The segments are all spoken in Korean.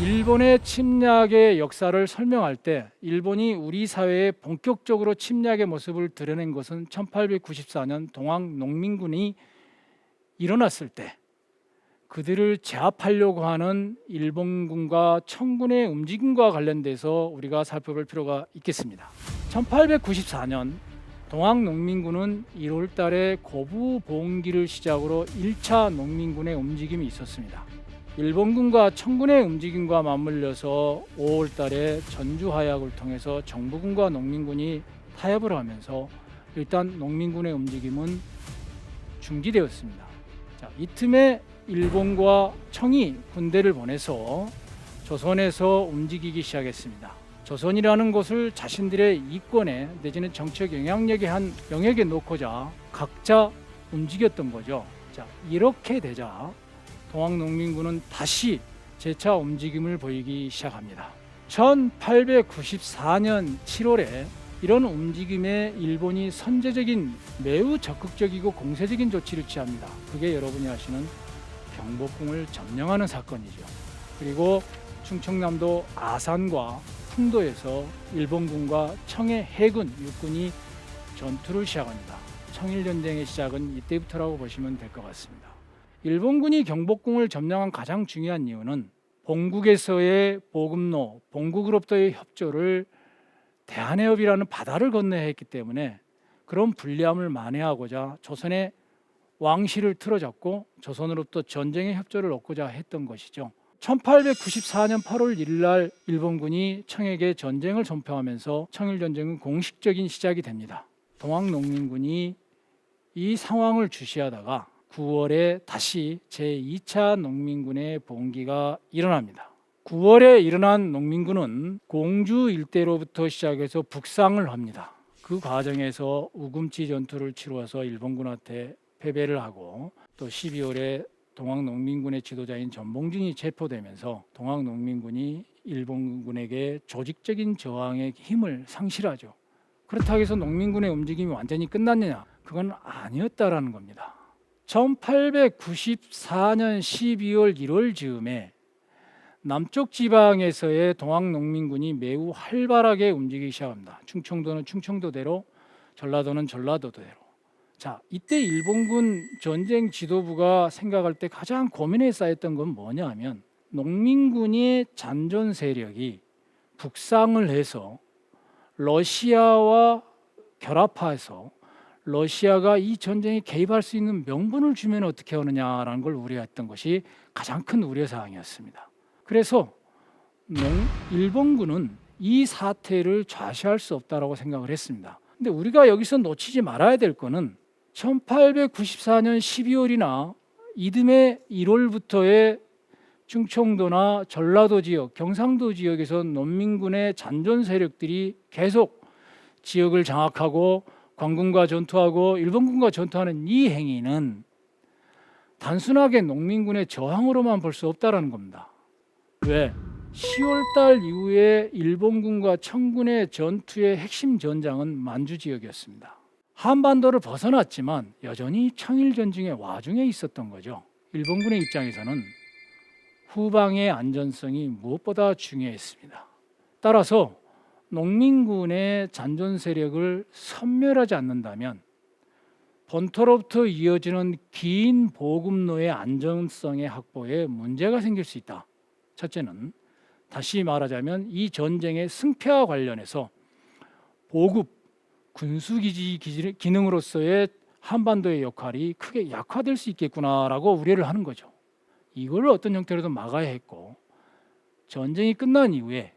일본의 침략의 역사를 설명할 때 일본이 우리 사회에 본격적으로 침략의 모습을 드러낸 것은 1894년 동학농민군이 일어났을 때 그들을 제압하려고 하는 일본군과 청군의 움직임과 관련돼서 우리가 살펴볼 필요가 있겠습니다. 1894년 동학농민군은 1월 달에 고부보응기를 시작으로 1차 농민군의 움직임이 있었습니다. 일본군과 청군의 움직임과 맞물려서 5월 달에 전주하약을 통해서 정부군과 농민군이 타협을 하면서 일단 농민군의 움직임은 중지되었습니다. 자, 이 틈에 일본과 청이 군대를 보내서 조선에서 움직이기 시작했습니다. 조선이라는 곳을 자신들의 이권에 내지는 정치적 영향력의 한 영역에 놓고자 각자 움직였던 거죠. 자, 이렇게 되자 동학농민군은 다시 재차 움직임을 보이기 시작합니다. 1894년 7월에 이런 움직임에 일본이 선제적인 매우 적극적이고 공세적인 조치를 취합니다. 그게 여러분이 아시는 경복궁을 점령하는 사건이죠. 그리고 충청남도 아산과 풍도에서 일본군과 청의 해군, 육군이 전투를 시작합니다. 청일전쟁의 시작은 이때부터라고 보시면 될 것 같습니다. 일본군이 경복궁을 점령한 가장 중요한 이유는 본국에서의 보급로, 본국으로부터의 협조를 대한해협이라는 바다를 건너야 했기 때문에 그런 불리함을 만회하고자 조선의 왕실을 틀어잡고 조선으로부터 전쟁의 협조를 얻고자 했던 것이죠. 1894년 8월 1일 날 일본군이 청에게 전쟁을 선포하면서 청일전쟁은 공식적인 시작이 됩니다. 동학농민군이 이 상황을 주시하다가 9월에 다시 제2차 농민군의 봉기가 일어납니다. 9월에 일어난 농민군은 공주 일대로부터 시작해서 북상을 합니다. 그 과정에서 우금치 전투를 치루어서 일본군한테 패배를 하고 또 12월에 동학농민군의 지도자인 전봉준이 체포되면서 동학농민군이 일본군에게 조직적인 저항의 힘을 상실하죠. 그렇다고 해서 농민군의 움직임이 완전히 끝났느냐? 그건 아니었다라는 겁니다. 1894년 12월 1월 즈음에 남쪽 지방에서의 동학농민군이 매우 활발하게 움직이기 시작합니다. 충청도는 충청도대로, 전라도는 전라도대로. 자, 이때 일본군 전쟁 지도부가 생각할 때 가장 고민에 쌓였던 건 뭐냐 하면 농민군의 잔존 세력이 북상을 해서 러시아와 결합해서 러시아가 이 전쟁에 개입할 수 있는 명분을 주면 어떻게 하느냐라는 걸 우려했던 것이 가장 큰 우려사항이었습니다. 그래서 일본군은 이 사태를 좌시할 수 없다고 생각을 했습니다. 근데 우리가 여기서 놓치지 말아야 될 거는 1894년 12월이나 이듬해 1월부터의 충청도나 전라도 지역, 경상도 지역에서 농민군의 잔존 세력들이 계속 지역을 장악하고 관군과 전투하고 일본군과 전투하는 이 행위는 단순하게 농민군의 저항으로만 볼 수 없다는 겁니다. 왜? 10월달 이후에 일본군과 청군의 전투의 핵심 전장은 만주 지역이었습니다. 한반도를 벗어났지만 여전히 청일전쟁의 와중에 있었던 거죠. 일본군의 입장에서는 후방의 안전성이 무엇보다 중요했습니다. 따라서 농민군의 잔존 세력을 섬멸하지 않는다면 본토로부터 이어지는 긴 보급로의 안정성의 확보에 문제가 생길 수 있다. 첫째는 다시 말하자면 이 전쟁의 승패와 관련해서 보급, 군수기지 기능으로서의 한반도의 역할이 크게 약화될 수 있겠구나라고 우려를 하는 거죠. 이걸 어떤 형태로든 막아야 했고 전쟁이 끝난 이후에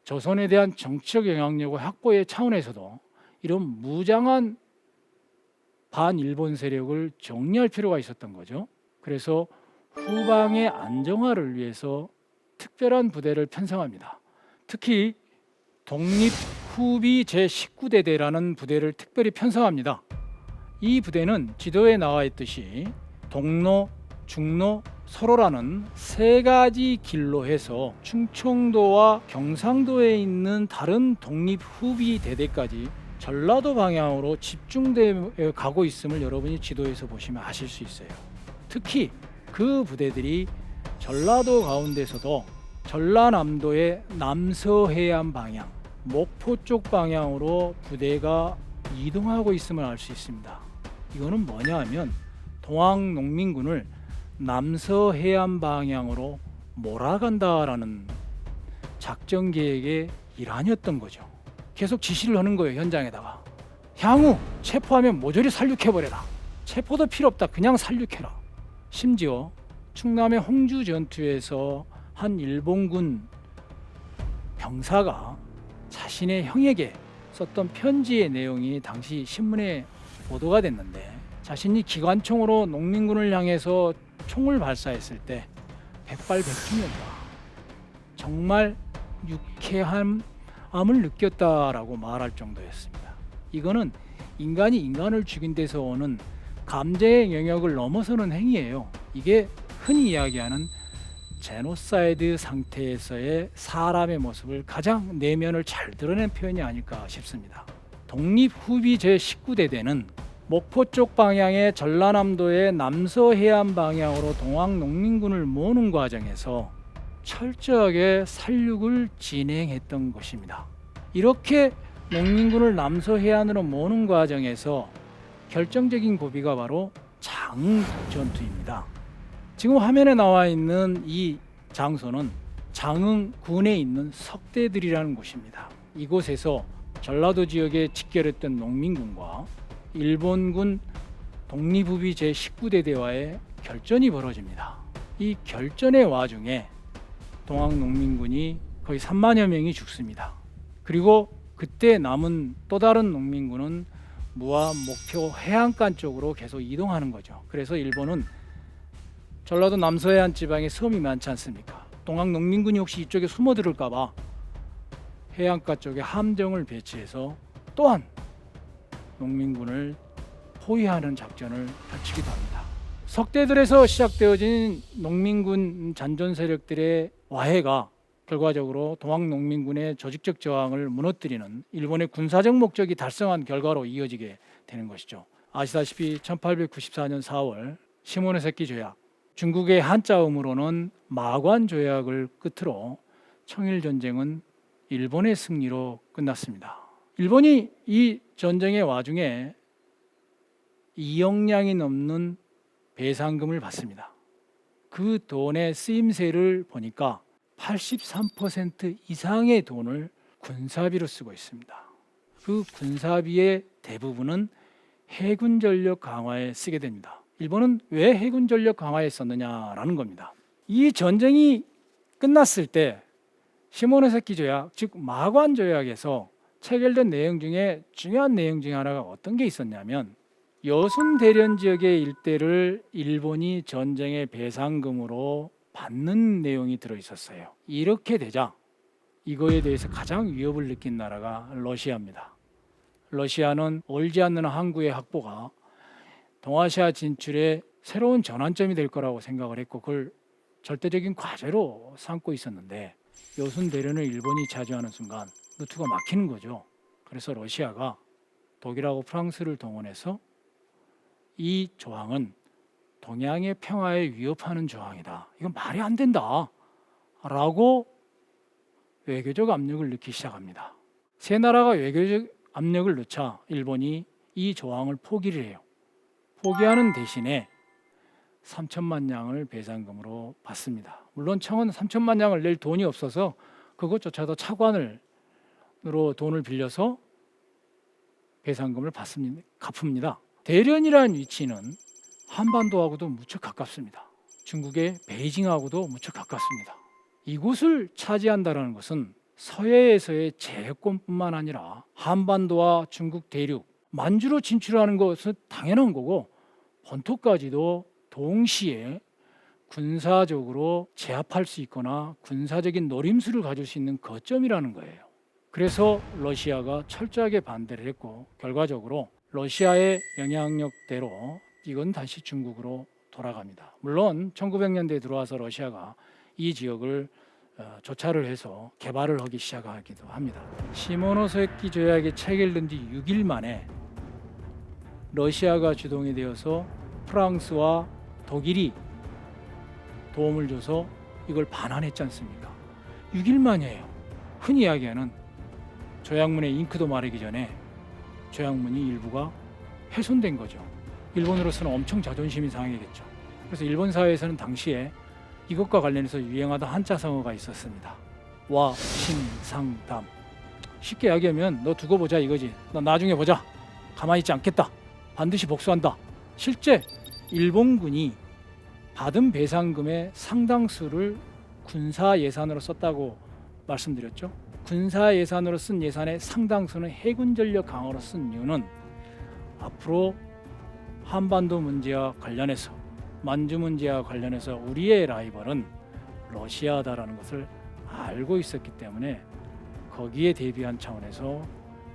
조선에 대한 정치적 영향력과 확보의 차원에서도 이런 무장한 반일본 세력을 정리할 필요가 있었던 거죠. 그래서 후방의 안정화를 위해서 특별한 부대를 편성합니다. 특히 독립후비 제19대대라는 부대를 특별히 편성합니다. 이 부대는 지도에 나와 있듯이 동로, 중로, 서로라는 세 가지 길로 해서 충청도와 경상도에 있는 다른 독립후비 대대까지 전라도 방향으로 집중되어 가고 있음을 여러분이 지도에서 보시면 아실 수 있어요. 특히 그 부대들이 전라도 가운데서도 전라남도의 남서해안 방향, 목포 쪽 방향으로 부대가 이동하고 있음을 알 수 있습니다. 이거는 뭐냐 하면 동학농민군을 남서해안 방향으로 몰아간다라는 작전 계획의 일환이었던 거죠. 계속 지시를 하는 거예요. 현장에다가 향후 체포하면 모조리 살육해버려라. 체포도 필요 없다. 그냥 살육해라. 심지어 충남의 홍주 전투에서 한 일본군 병사가 자신의 형에게 썼던 편지의 내용이 당시 신문에 보도가 됐는데, 자신이 기관총으로 농민군을 향해서 총을 발사했을 때 백발백중이었다. 정말 유쾌함을 느꼈다라고 말할 정도였습니다. 이거는 인간이 인간을 죽인 데서 오는 감정의 영역을 넘어서는 행위예요. 이게 흔히 이야기하는 제노사이드 상태에서의 사람의 모습을 가장 내면을 잘 드러낸 표현이 아닐까 싶습니다. 독립후비 제19대대는 목포 쪽 방향의 전라남도의 남서해안 방향으로 동학농민군을 모으는 과정에서 철저하게 살육을 진행했던 것입니다. 이렇게 농민군을 남서해안으로 모으는 과정에서 결정적인 고비가 바로 장흥 전투입니다. 지금 화면에 나와 있는 이 장소는 장흥군에 있는 석대들이라는 곳입니다. 이곳에서 전라도 지역에 집결했던 농민군과 일본군 독립후비 제19대대와의 결전이 벌어집니다. 이 결전의 와중에 동학농민군이 거의 3만여 명이 죽습니다. 그리고 그때 남은 또 다른 농민군은 무안, 목표, 해안간 쪽으로 계속 이동하는 거죠. 그래서 일본은 전라도 남서해안 지방에 섬이 많지 않습니까? 동학농민군이 혹시 이쪽에 숨어들을까 봐 해안가 쪽에 함정을 배치해서 또한 농민군을 포위하는 작전을 펼치기도 합니다. 석대들에서 시작되어진 농민군 잔존 세력들의 와해가 결과적으로 동학농민군의 조직적 저항을 무너뜨리는 일본의 군사적 목적이 달성한 결과로 이어지게 되는 것이죠. 아시다시피 1894년 4월 시모노세키 조약, 중국의 한자음으로는 마관 조약을 끝으로 청일전쟁은 일본의 승리로 끝났습니다. 일본이 이 전쟁의 와중에 2억량이 넘는 배상금을 받습니다. 그 돈의 쓰임새를 보니까 83% 이상의 돈을 군사비로 쓰고 있습니다. 그 군사비의 대부분은 해군 전력 강화에 쓰게 됩니다. 일본은 왜 해군 전력 강화에 썼느냐라는 겁니다. 이 전쟁이 끝났을 때 시모노세키 조약, 즉 마관 조약에서 체결된 내용 중에 중요한 내용 중에 하나가 어떤 게 있었냐면, 여순 대련 지역의 일대를 일본이 전쟁의 배상금으로 받는 내용이 들어 있었어요. 이렇게 되자 이거에 대해서 가장 위협을 느낀 나라가 러시아입니다. 러시아는 얼지 않는 항구의 확보가 동아시아 진출의 새로운 전환점이 될 거라고 생각을 했고, 그걸 절대적인 과제로 삼고 있었는데, 여순 대련을 일본이 차지하는 순간 루트가 막히는 거죠. 그래서 러시아가 독일하고 프랑스를 동원해서 이 조항은 동양의 평화에 위협하는 조항이다, 이건 말이 안 된다 라고 외교적 압력을 넣기 시작합니다. 세 나라가 외교적 압력을 넣자 일본이 이 조항을 포기를 해요. 포기하는 대신에 3천만 냥을 배상금으로 받습니다. 물론 청은 3천만 냥을 낼 돈이 없어서 그것조차도 차관으로 돈을 빌려서 배상금을 갚습니다. 대련이라는 위치는 한반도하고도 무척 가깝습니다. 중국의 베이징하고도 무척 가깝습니다. 이곳을 차지한다는 것은 서해에서의 제해권뿐만 아니라 한반도와 중국 대륙, 만주로 진출하는 것은 당연한 거고, 본토까지도 동시에 군사적으로 제압할 수 있거나 군사적인 노림수를 가질 수 있는 거점이라는 거예요. 그래서 러시아가 철저하게 반대를 했고, 결과적으로 러시아의 영향력대로 이건 다시 중국으로 돌아갑니다. 물론 1900년대에 들어와서 러시아가 이 지역을 조차를 해서 개발을 하기 시작하기도 합니다. 시모노세키 조약이 체결된 뒤 6일 만에 러시아가 주동이 되어서 프랑스와 독일이 도움을 줘서 이걸 반환했지 않습니까? 6일 만이에요. 흔히 이야기하는 조약문의 잉크도 마르기 전에 조약문이 일부가 훼손된 거죠. 일본으로서는 엄청 자존심이 상하겠죠. 그래서 일본 사회에서는 당시에 이것과 관련해서 유행하던 한자성어가 있었습니다. 와, 신, 상, 담. 쉽게 이야기하면 너 두고 보자 이거지. 너 나중에 보자. 가만히 있지 않겠다. 반드시 복수한다. 실제 일본군이 받은 배상금의 상당수를 군사 예산으로 썼다고 말씀드렸죠. 군사 예산으로 쓴 예산의 상당수는 해군 전력 강화로 쓴 이유는 앞으로 한반도 문제와 관련해서, 만주 문제와 관련해서 우리의 라이벌은 러시아다라는 것을 알고 있었기 때문에 거기에 대비한 차원에서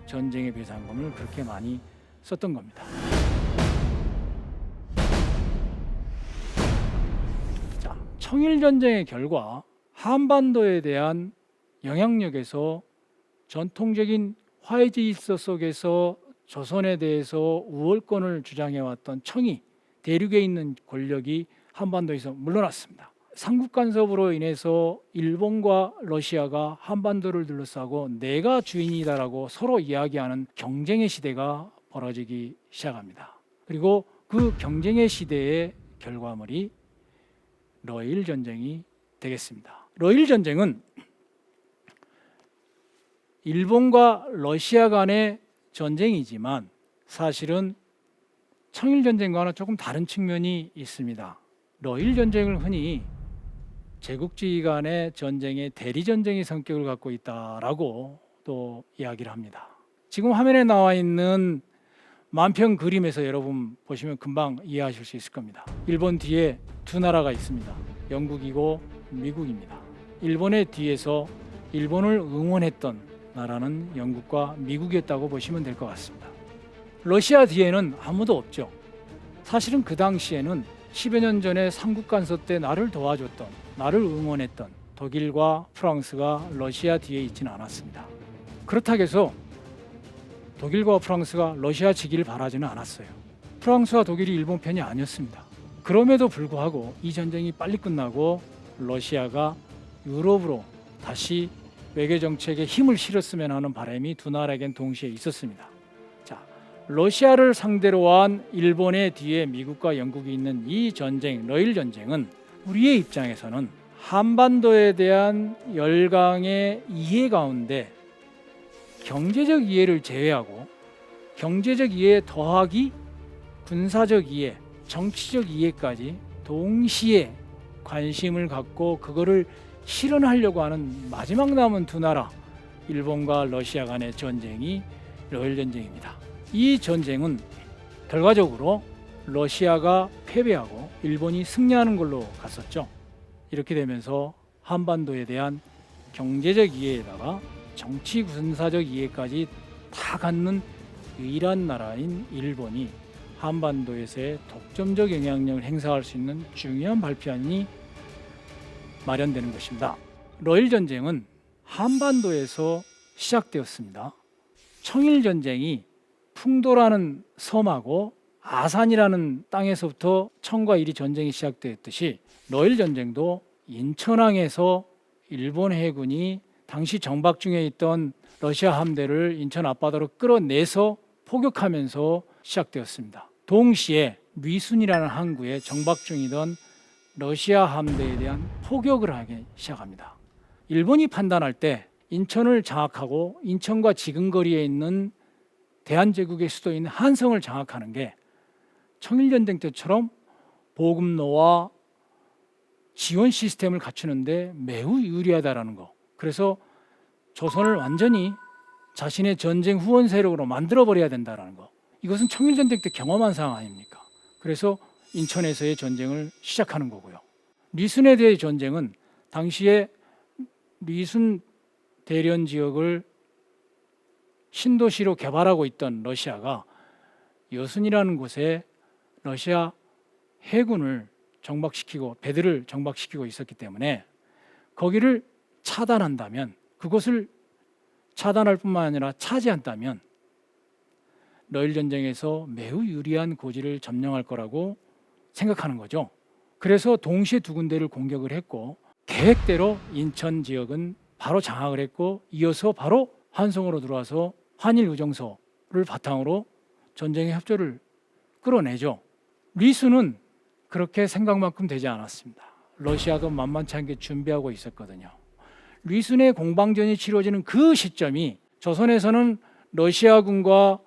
전쟁의 배상금을 그렇게 많이 썼던 겁니다. 자, 청일전쟁의 결과 한반도에 대한 영향력에서 전통적인 화해 질서 속에서 조선에 대해서 우월권을 주장해왔던 청이, 대륙에 있는 권력이 한반도에서 물러났습니다. 삼국 간섭으로 인해서 일본과 러시아가 한반도를 둘러싸고 내가 주인이다라고 서로 이야기하는 경쟁의 시대가 벌어지기 시작합니다. 그리고 그 경쟁의 시대의 결과물이 러일 전쟁이 되겠습니다. 러일 전쟁은 일본과 러시아 간의 전쟁이지만 사실은 청일 전쟁과는 조금 다른 측면이 있습니다. 러일 전쟁을 흔히 제국주의 간의 전쟁의 대리 전쟁의 성격을 갖고 있다라고 또 이야기를 합니다. 지금 화면에 나와 있는 만평 그림에서 여러분 보시면 금방 이해하실 수 있을 겁니다. 일본 뒤에 두 나라가 있습니다. 영국이고 미국입니다. 일본의 뒤에서 일본을 응원했던 나라는 영국과 미국이었다고 보시면 될 것 같습니다. 러시아 뒤에는 아무도 없죠. 사실은 그 당시에는 10여 년 전에 삼국 간섭 때 나를 도와줬던, 나를 응원했던 독일과 프랑스가 러시아 뒤에 있지는 않았습니다. 그렇다고 해서 독일과 프랑스가 러시아 지기를 바라지는 않았어요. 프랑스와 독일이 일본 편이 아니었습니다. 그럼에도 불구하고 이 전쟁이 빨리 끝나고 러시아가 유럽으로 다시 외교 정책에 힘을 실었으면 하는 바람이 두 나라에겐 동시에 있었습니다. 자, 러시아를 상대로 한 일본의 뒤에 미국과 영국이 있는 이 전쟁, 러일 전쟁은 우리의 입장에서는 한반도에 대한 열강의 이해 가운데 경제적 이해를 제외하고 경제적 이해에 더하기 군사적 이해, 정치적 이해까지 동시에 관심을 갖고 그거를 실현하려고 하는 마지막 남은 두 나라, 일본과 러시아 간의 전쟁이 러일 전쟁입니다. 이 전쟁은 결과적으로 러시아가 패배하고 일본이 승리하는 걸로 갔었죠. 이렇게 되면서 한반도에 대한 경제적 이해에다가 정치 군사적 이해까지 다 갖는 유일한 나라인 일본이 한반도에서의 독점적 영향력을 행사할 수 있는 중요한 발표안이 마련되는 것입니다. 러일 전쟁은 한반도에서 시작되었습니다. 청일 전쟁이 풍도라는 섬하고 아산이라는 땅에서부터 청과 일이 전쟁이 시작되었듯이 러일 전쟁도 인천항에서 일본 해군이 당시 정박 중에 있던 러시아 함대를 인천 앞바다로 끌어내서 포격하면서 시작되었습니다. 동시에 미순이라는 항구에 정박 중이던 러시아 함대에 대한 포격을 하기 시작합니다. 일본이 판단할 때 인천을 장악하고 인천과 지근거리에 있는 대한제국의 수도인 한성을 장악하는 게 청일전쟁 때처럼 보급로와 지원 시스템을 갖추는데 매우 유리하다라는 거. 그래서 조선을 완전히 자신의 전쟁 후원 세력으로 만들어버려야 된다는 거. 이것은 청일전쟁 때 경험한 상황 아닙니까? 그래서 인천에서의 전쟁을 시작하는 거고요. 미순에 대해 전쟁은 당시에 미순 대련 지역을 신도시로 개발하고 있던 러시아가 여순이라는 곳에 러시아 해군을 정박시키고 배들을 정박시키고 있었기 때문에 거기를 차단한다면, 그것을 차단할 뿐만 아니라 차지한다면 러일 전쟁에서 매우 유리한 고지를 점령할 거라고 생각하는 거죠. 그래서 동시에 두 군데를 공격을 했고 계획대로 인천 지역은 바로 장악을 했고 이어서 바로 한성으로 들어와서 한일 의정서를 바탕으로 전쟁의 협조를 끌어내죠. 리수는 그렇게 생각만큼 되지 않았습니다. 러시아도 만만치 않게 준비하고 있었거든요. 리순의 공방전이 치러지는 그 시점이 조선에서는 러시아군과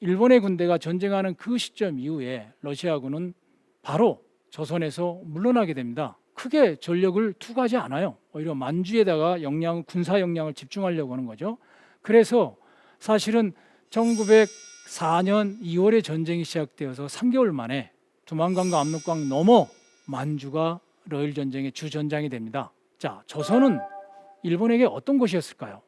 일본의 군대가 전쟁하는 그 시점 이후에 러시아군은 바로 조선에서 물러나게 됩니다. 크게 전력을 투구하지 않아요. 오히려 만주에다가 군사 역량을 집중하려고 하는 거죠. 그래서 사실은 1904년 2월에 전쟁이 시작되어서 3개월 만에 두만강과 압록강 넘어 만주가 러일 전쟁의 주전장이 됩니다. 자, 조선은 일본에게 어떤 곳이었을까요?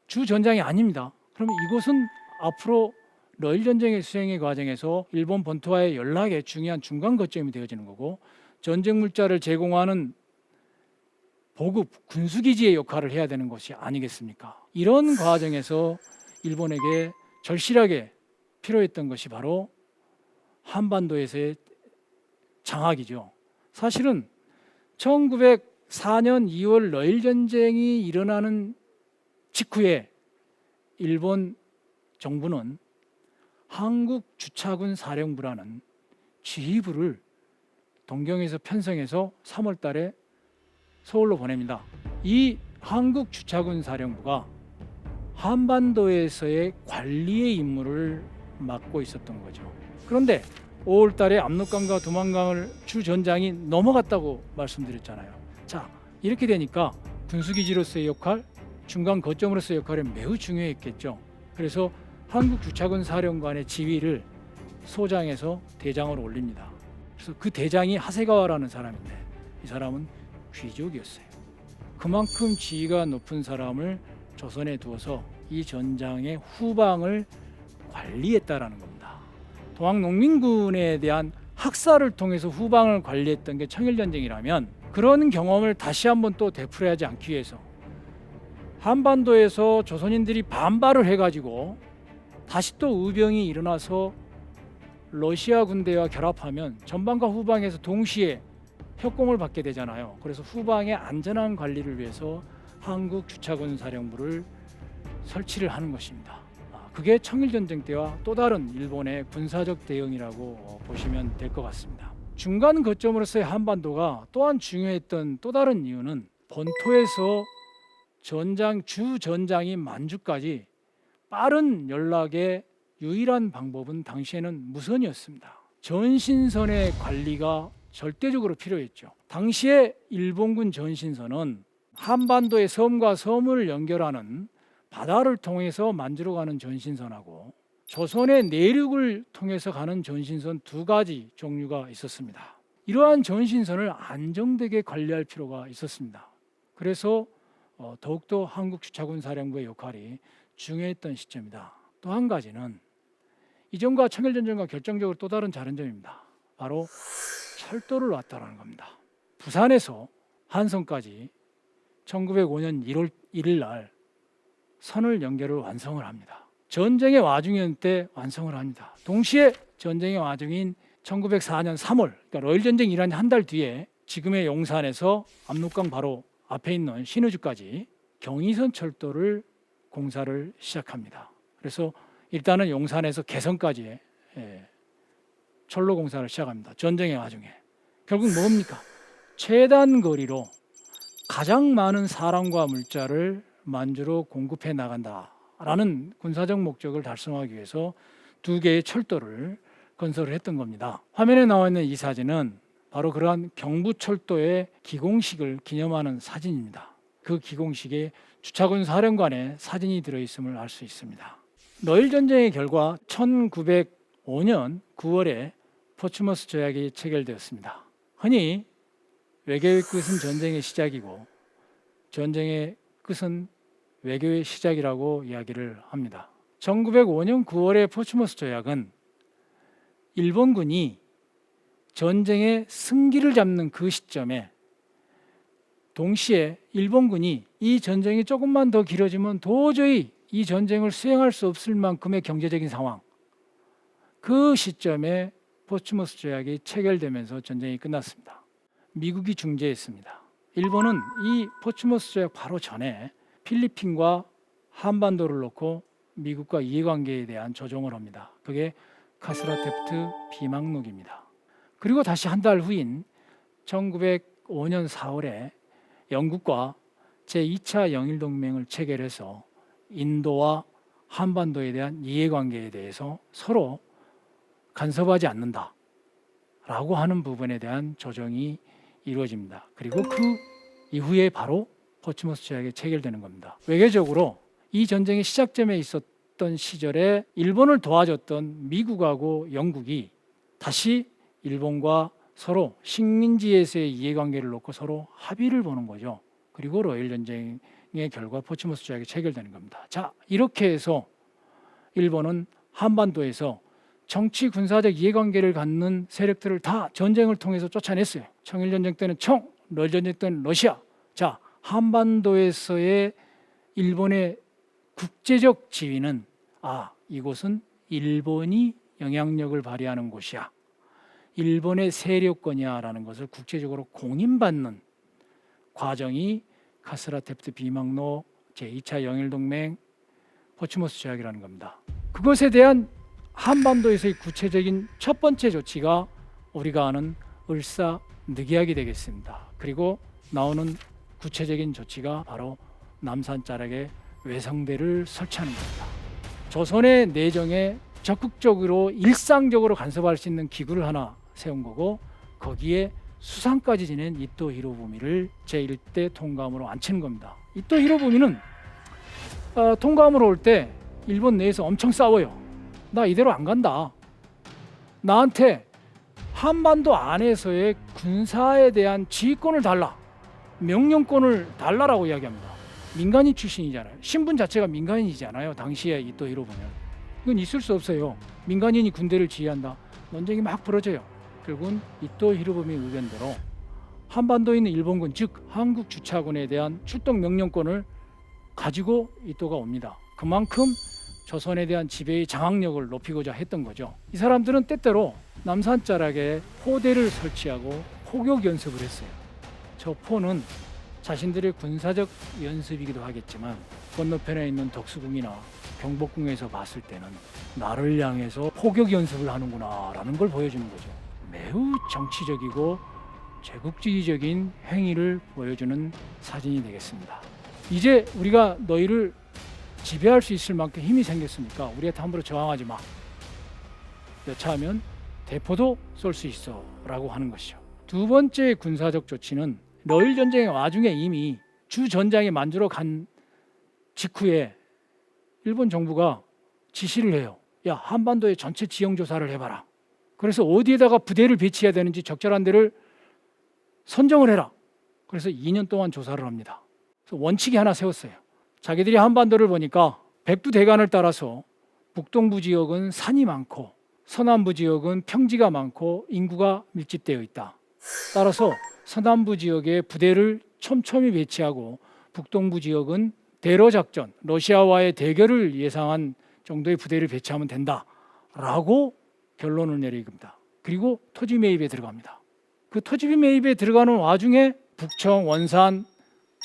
주전장이 아닙니다. 그러면 이곳은 앞으로 러일 전쟁의 수행의 과정에서 일본 본토와의 연락에 중요한 중간 거점이 되어지는 거고 전쟁 물자를 제공하는 보급 군수기지의 역할을 해야 되는 것이 아니겠습니까? 이런 과정에서 일본에게 절실하게 필요했던 것이 바로 한반도에서의 장악이죠. 사실은 1904년 2월 러일 전쟁이 일어나는 직후에 일본 정부는 한국 주차군 사령부라는 지휘부를 동경에서 편성해서 3월 달에 서울로 보냅니다. 이 한국 주차군 사령부가 한반도에서의 관리의 임무를 맡고 있었던 거죠. 그런데 5월 달에 압록강과 두만강을 주전장이 넘어갔다고 말씀드렸잖아요. 자, 이렇게 되니까 군수기지로서의 역할, 중간 거점으로서의 역할이 매우 중요했겠죠. 그래서 한국 주차군 사령관의 지위를 소장에서 대장으로 올립니다. 그래서 그 대장이 하세가와라는 사람인데 이 사람은 귀족이었어요. 그만큼 지위가 높은 사람을 조선에 두어서 이 전장의 후방을 관리했다라는 겁니다. 동학농민군에 대한 학살을 통해서 후방을 관리했던 게 청일전쟁이라면 그런 경험을 다시 한번 또 되풀이하지 않기 위해서 한반도에서 조선인들이 반발을 해가지고 다시 또 의병이 일어나서 러시아 군대와 결합하면 전방과 후방에서 동시에 협공을 받게 되잖아요. 그래서 후방의 안전한 관리를 위해서 한국 주차군 사령부를 설치를 하는 것입니다. 그게 청일전쟁 때와 또 다른 일본의 군사적 대응이라고 보시면 될 것 같습니다. 중간 거점으로서의 한반도가 또한 중요했던 또 다른 이유는 본토에서 주전장인 만주까지 빠른 연락의 유일한 방법은 당시에는 무선이었습니다. 전신선의 관리가 절대적으로 필요했죠. 당시에 일본군 전신선은 한반도의 섬과 섬을 연결하는 바다를 통해서 만주로 가는 전신선하고 조선의 내륙을 통해서 가는 전신선 두 가지 종류가 있었습니다. 이러한 전신선을 안정되게 관리할 필요가 있었습니다. 그래서 더욱더 한국주차군 사령부의 역할이 중요했던 시점이다. 또 한 가지는 이전과 청일전쟁과 결정적으로 또 다른 다른 점입니다. 바로 철도를 놨다라는 겁니다. 부산에서 한성까지 1905년 1월 1일 날 선을 연결을 완성을 합니다. 전쟁의 와중이었을 때 완성을 합니다. 동시에 전쟁의 와중인 1904년 3월, 그러니까 러일 전쟁 일한 한 달 뒤에 지금의 용산에서 압록강 바로 앞에 있는 신의주까지 경의선 철도를 공사를 시작합니다. 그래서 일단은 용산에서 개성까지 철로 공사를 시작합니다. 전쟁의 와중에. 결국 뭡니까? 최단 거리로 가장 많은 사람과 물자를 만주로 공급해 나간다라는 군사적 목적을 달성하기 위해서 두 개의 철도를 건설을 했던 겁니다. 화면에 나와 있는 이 사진은 바로 그러한 경부철도의 기공식을 기념하는 사진입니다. 그 기공식에 주차군 사령관의 사진이 들어있음을 알 수 있습니다. 러일 전쟁의 결과 1905년 9월에 포츠머스 조약이 체결되었습니다. 흔히 외교의 끝은 전쟁의 시작이고 전쟁의 끝은 외교의 시작이라고 이야기를 합니다. 1905년 9월의 포츠머스 조약은 일본군이 전쟁의 승기를 잡는 그 시점에 동시에 일본군이 이 전쟁이 조금만 더 길어지면 도저히 이 전쟁을 수행할 수 없을 만큼의 경제적인 상황, 그 시점에 포츠머스 조약이 체결되면서 전쟁이 끝났습니다. 미국이 중재했습니다. 일본은 이 포츠모스 조약 바로 전에 필리핀과 한반도를 놓고 미국과 이해관계에 대한 조정을 합니다. 그게 카스라테프트 비망록입니다. 그리고 다시 한 달 후인 1905년 4월에 영국과 제2차 영일동맹을 체결해서 인도와 한반도에 대한 이해관계에 대해서 서로 간섭하지 않는다라고 하는 부분에 대한 조정이 이루어집니다. 그리고 그 이후에 바로 포츠모스 조약이 체결되는 겁니다. 외교적으로 이 전쟁의 시작점에 있었던 시절에 일본을 도와줬던 미국하고 영국이 다시 일본과 서로 식민지에서의 이해관계를 놓고 서로 합의를 보는 거죠. 그리고 러일 전쟁의 결과 포츠모스 조약이 체결되는 겁니다. 자, 이렇게 해서 일본은 한반도에서 정치 군사적 이해관계를 갖는 세력들을 다 전쟁을 통해서 쫓아냈어요. 청일전쟁 때는 청, 러일전쟁 때는 러시아. 자, 한반도에서의 일본의 국제적 지위는 이곳은 일본이 영향력을 발휘하는 곳이야. 일본의 세력권이야라는 것을 국제적으로 공인받는 과정이 카스라테프트 비망록, 제2차 영일동맹, 포츠모스 조약이라는 겁니다. 그것에 대한 한반도에서의 구체적인 첫 번째 조치가 우리가 아는 을사늑약이 되겠습니다. 그리고 나오는 구체적인 조치가 바로 남산자락에 외성대를 설치하는 겁니다. 조선의 내정에 적극적으로 일상적으로 간섭할 수 있는 기구를 하나 세운 거고, 거기에 수상까지 지낸 이토 히로부미를 제1대 통감으로 앉히는 겁니다. 이토 히로부미는 통감으로 올 때 일본 내에서 엄청 싸워요. 나 이대로 안 간다. 나한테 한반도 안에서의 군사에 대한 지휘권을 달라. 명령권을 달라라고 이야기합니다. 민간인 출신이잖아요. 신분 자체가 민간인이잖아요. 당시에 이토 히로부미는. 이건 있을 수 없어요. 민간인이 군대를 지휘한다. 논쟁이 막 벌어져요. 결국은 이토 히로부미 의견대로 한반도에 있는 일본군, 즉 한국 주차군에 대한 출동 명령권을 가지고 이토가 옵니다. 그만큼 조선에 대한 지배의 장악력을 높이고자 했던 거죠. 이 사람들은 때때로 남산자락에 포대를 설치하고 포격 연습을 했어요. 저 포는 자신들의 군사적 연습이기도 하겠지만 건너편에 있는 덕수궁이나 경복궁에서 봤을 때는 나를 향해서 포격 연습을 하는구나 라는 걸 보여주는 거죠. 매우 정치적이고 제국주의적인 행위를 보여주는 사진이 되겠습니다. 이제 우리가 너희를 지배할 수 있을 만큼 힘이 생겼으니까 우리한테 함부로 저항하지 마. 여차하면 대포도 쏠 수 있어 라고 하는 것이죠. 두 번째 군사적 조치는 러일 전쟁의 와중에 이미 주 전장에 만주러 간 직후에 일본 정부가 지시를 해요. 야, 한반도의 전체 지형 조사를 해봐라. 그래서 어디에다가 부대를 배치해야 되는지 적절한 데를 선정을 해라. 그래서 2년 동안 조사를 합니다. 그래서 원칙이 하나 세웠어요. 자기들이 한반도를 보니까 백두대간을 따라서 북동부 지역은 산이 많고 서남부 지역은 평지가 많고 인구가 밀집되어 있다. 따라서 서남부 지역에 부대를 촘촘히 배치하고 북동부 지역은 대러 작전, 러시아와의 대결을 예상한 정도의 부대를 배치하면 된다라고 결론을 내립니다. 그리고 토지 매입에 들어갑니다. 그 토지 매입에 들어가는 와중에 북청, 원산,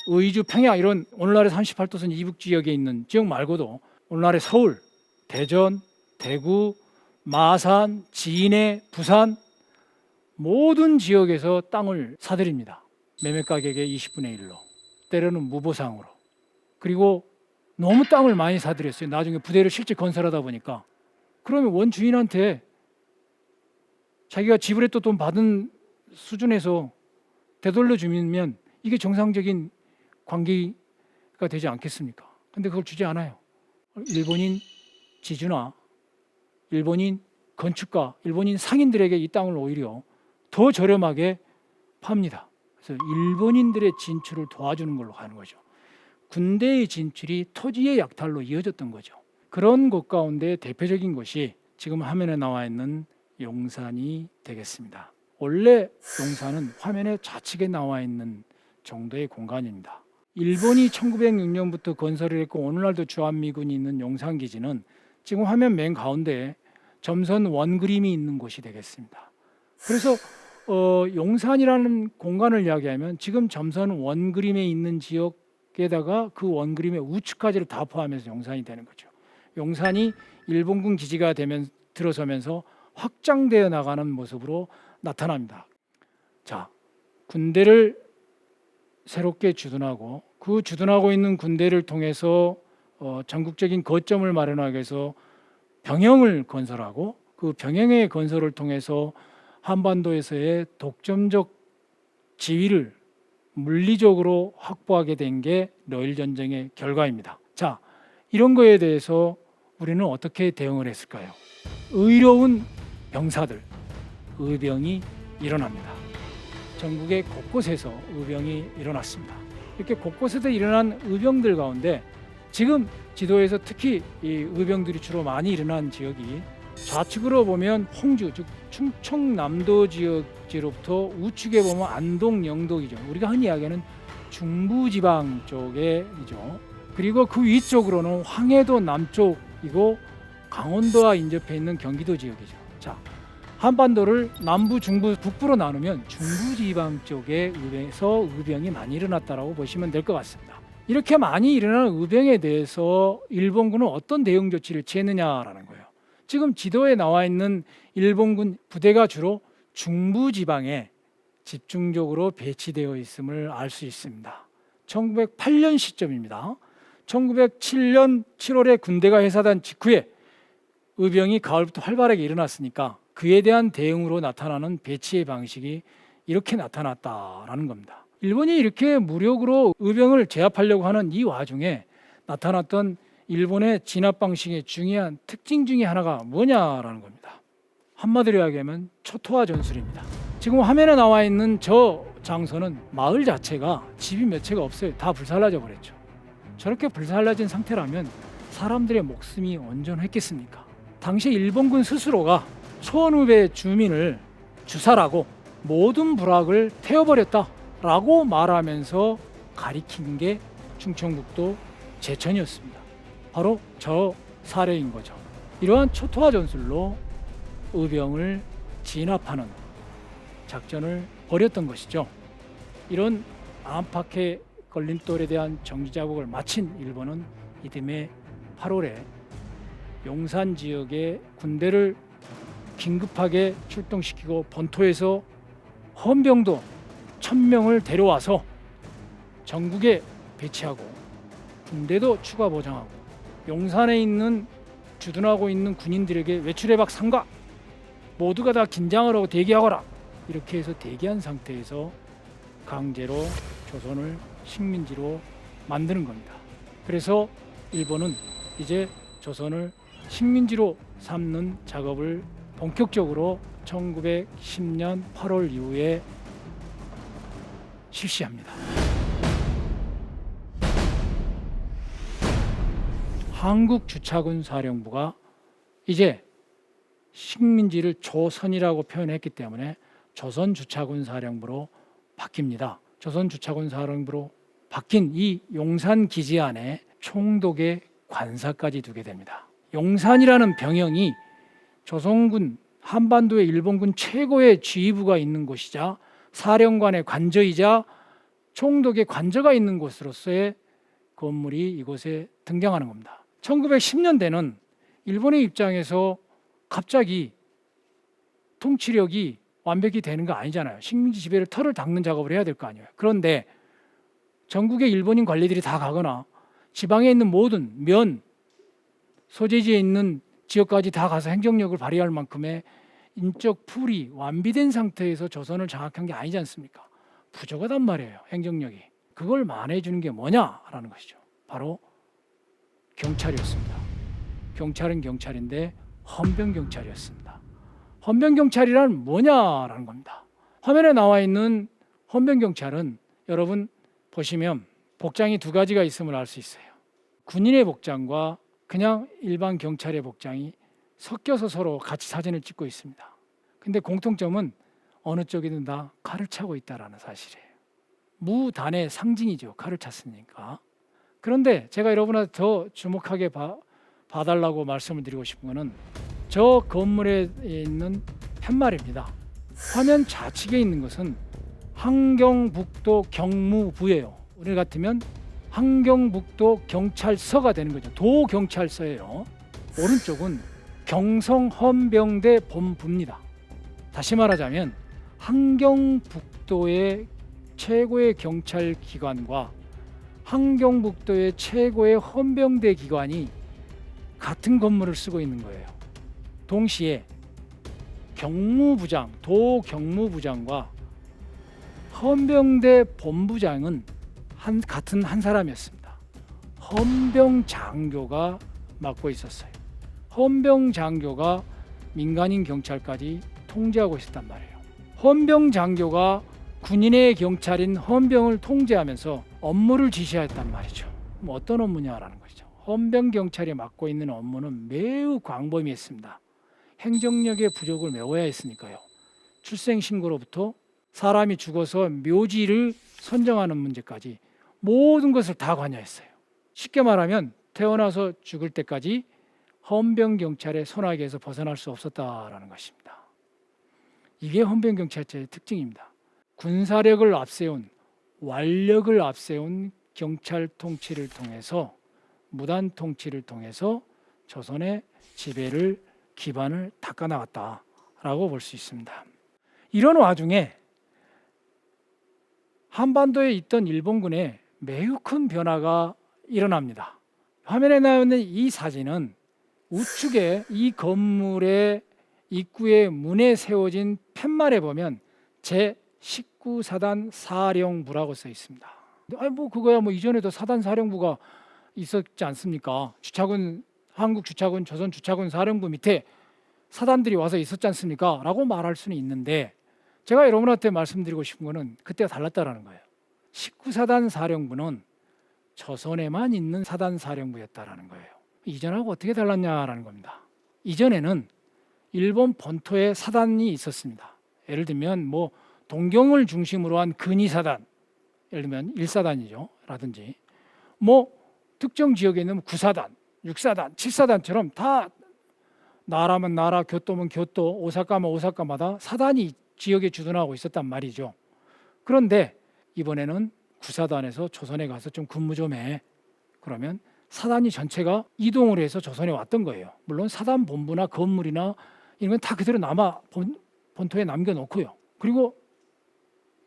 의주, 평양 이런 오늘날의 38도선 이북 지역에 있는 지역 말고도 오늘날의 서울, 대전, 대구, 마산, 진해, 부산 모든 지역에서 땅을 사들입니다. 매매 가격의 20분의 1로, 때로는 무보상으로. 그리고 너무 땅을 많이 사들였어요. 나중에 부대를 실제 건설하다 보니까. 그러면 원주인한테 자기가 지불했던 돈 받은 수준에서 되돌려 주면 이게 정상적인 관계가 되지 않겠습니까? 근데 그걸 주지 않아요. 일본인 지주나 일본인 건축가, 일본인 상인들에게 이 땅을 오히려 더 저렴하게 팝니다. 그래서 일본인들의 진출을 도와주는 걸로 가는 거죠. 군대의 진출이 토지의 약탈로 이어졌던 거죠. 그런 곳 가운데 대표적인 곳이 지금 화면에 나와 있는 용산이 되겠습니다. 원래 용산은 화면의 좌측에 나와 있는 정도의 공간입니다. 일본이 1906년부터 건설을 했고 오늘날도 주한미군이 있는 용산기지는 지금 화면 맨 가운데에 점선 원그림이 있는 곳이 되겠습니다. 그래서 용산이라는 공간을 이야기하면 지금 점선 원그림에 있는 지역에다가 그 원그림의 우측까지를 다 포함해서 용산이 되는 거죠. 용산이 일본군 기지가 들어서면서 확장되어 나가는 모습으로 나타납니다. 자, 군대를 새롭게 주둔하고 그 주둔하고 있는 군대를 통해서 전국적인 거점을 마련하기 위해서 병영을 건설하고 그 병영의 건설을 통해서 한반도에서의 독점적 지위를 물리적으로 확보하게 된 게 러일 전쟁의 결과입니다. 자, 이런 거에 대해서 우리는 어떻게 대응을 했을까요? 의로운 병사들, 의병이 일어납니다. 전국의 곳곳에서 의병이 일어났습니다. 이렇게 곳곳에서 일어난 의병들 가운데 지금 지도에서 특히 이 의병들이 주로 많이 일어난 지역이 좌측으로 보면 홍주, 즉 충청남도 지역지로부터 우측에 보면 안동, 영덕이죠. 우리가 흔히 이야기하는 중부지방 쪽이죠. 그리고 그 위쪽으로는 황해도 남쪽이고 강원도와 인접해 있는 경기도 지역이죠. 자, 한반도를 남부, 중부, 북부로 나누면 중부지방 쪽에서 의병이 많이 일어났다라고 보시면 될 것 같습니다. 이렇게 많이 일어난 의병에 대해서 일본군은 어떤 대응 조치를 취했느냐라는 거예요. 지금 지도에 나와 있는 일본군 부대가 주로 중부지방에 집중적으로 배치되어 있음을 알 수 있습니다. 1908년 시점입니다. 1907년 7월에 군대가 해산한 직후에 의병이 가을부터 활발하게 일어났으니까 그에 대한 대응으로 나타나는 배치의 방식이 이렇게 나타났다라는 겁니다. 일본이 이렇게 무력으로 의병을 제압하려고 하는 이 와중에 나타났던 일본의 진압 방식의 중요한 특징 중에 하나가 뭐냐라는 겁니다. 한마디로 이야기하면 초토화 전술입니다. 지금 화면에 나와 있는 저 장소는 마을 자체가 집이 몇 채가 없어요. 다 불살라져 버렸죠. 저렇게 불살라진 상태라면 사람들의 목숨이 온전했겠습니까? 당시 일본군 스스로가 초원읍의 주민을 주살하고 모든 부락을 태워버렸다라고 말하면서 가리킨 게 충청북도 제천이었습니다. 바로 저 사례인 거죠. 이러한 초토화 전술로 의병을 진압하는 작전을 벌였던 것이죠. 이런 안팎의 걸림돌에 대한 정지 자국을 마친 일본은 이듬해 8월에 용산 지역에 군대를 긴급하게 출동시키고 본토에서 헌병도 1000명을 데려와서 전국에 배치하고 군대도 추가 보장하고 용산에 있는 주둔하고 있는 군인들에게 외출해박 삼가 모두가 다 긴장을 하고 대기하거라 이렇게 해서 대기한 상태에서 강제로 조선을 식민지로 만드는 겁니다. 그래서 일본은 이제 조선을 식민지로 삼는 작업을 본격적으로 1910년 8월 이후에 실시합니다. 한국주차군 사령부가 이제 식민지를 조선이라고 표현했기 때문에 조선주차군 사령부로 바뀝니다. 조선주차군 사령부로 바뀐 이 용산 기지 안에 총독의 관사까지 두게 됩니다. 용산이라는 병영이 조선군 한반도의 일본군 최고의 지휘부가 있는 곳이자 사령관의 관저이자 총독의 관저가 있는 곳으로서의 건물이 이곳에 등장하는 겁니다. 1910년대는 일본의 입장에서 갑자기 통치력이 완벽히 되는 거 아니잖아요. 식민지 지배를 털을 닦는 작업을 해야 될 거 아니에요. 그런데 전국의 일본인 관리들이 다 가거나 지방에 있는 모든 면 소재지에 있는 지역까지 다 가서 행정력을 발휘할 만큼의 인적 풀이 완비된 상태에서 조선을 장악한 게 아니지 않습니까? 부족하단 말이에요. 행정력이. 그걸 만회해주는 게 뭐냐라는 것이죠. 바로 경찰이었습니다. 경찰은 경찰인데 헌병경찰이었습니다. 헌병경찰이란 뭐냐라는 겁니다. 화면에 나와 있는 헌병경찰은 여러분 보시면 복장이 두 가지가 있음을 알 수 있어요. 군인의 복장과 그냥 일반 경찰의 복장이 섞여서 서로 같이 사진을 찍고 있습니다. 근데 공통점은 어느 쪽이든 다 칼을 차고 있다는 사실이에요. 무단의 상징이죠. 칼을 찼으니까. 그런데 제가 여러분한테 더 주목하게 봐달라고 말씀을 드리고 싶은 것은 저 건물에 있는 팻말입니다. 화면 좌측에 있는 것은 함경북도 경무부예요. 오늘 같으면 함경북도 경찰서가 되는 거죠. 도경찰서예요. 오른쪽은 경성헌병대 본부입니다. 다시 말하자면 함경북도의 최고의 경찰 기관과 함경북도의 최고의 헌병대 기관이 같은 건물을 쓰고 있는 거예요. 동시에 경무부장, 도경무부장과 헌병대 본부장은 같은 한 사람이었습니다. 헌병장교가 맡고 있었어요. 헌병장교가 민간인 경찰까지 통제하고 있었단 말이에요. 헌병장교가 군인의 경찰인 헌병을 통제하면서 업무를 지시했단 말이죠. 어떤 업무냐라는 것이죠. 헌병경찰이 맡고 있는 업무는 매우 광범위했습니다. 행정력의 부족을 메워야 했으니까요. 출생신고로부터 사람이 죽어서 묘지를 선정하는 문제까지 모든 것을 다 관여했어요. 쉽게 말하면 태어나서 죽을 때까지 헌병경찰의 손아귀에서 벗어날 수 없었다라는 것입니다. 이게 헌병경찰제의 특징입니다. 군사력을 앞세운, 완력을 앞세운 경찰 통치를 통해서, 무단 통치를 통해서 조선의 지배를, 기반을 닦아나갔다라고 볼 수 있습니다. 이런 와중에 한반도에 있던 일본군에 매우 큰 변화가 일어납니다. 화면에 나오는 이 사진은 우측에 이 건물의 입구의 문에 세워진 팻말에 보면 제19사단 사령부라고 써 있습니다. 아니 뭐 그거야 뭐 이전에도 사단 사령부가 있었지 않습니까? 주차군, 한국 주차군, 조선 주차군 사령부 밑에 사단들이 와서 있었지 않습니까? 라고 말할 수는 있는데, 제가 여러분한테 말씀드리고 싶은 거는 그때가 달랐다라는 거예요. 19사단 사령부는 조선에만 있는 사단 사령부였다라는 거예요. 이전하고 어떻게 달랐냐라는 겁니다. 이전에는 일본 본토에 사단이 있었습니다. 예를 들면 뭐 동경을 중심으로 한 근위사단, 예를 들면 1사단이죠 라든지, 뭐 특정 지역에 있는 9사단, 6사단, 7사단처럼 다 나라면 나라, 교토면 교토, 오사카면 오사카마다 사단이 지역에 주둔하고 있었단 말이죠. 그런데 이번에는 9사단에서 조선에 가서 좀 근무 좀 해. 그러면 사단이 전체가 이동을 해서 조선에 왔던 거예요. 물론 사단 본부나 건물이나 이런 건 다 그대로 남아 본토에 남겨놓고요. 그리고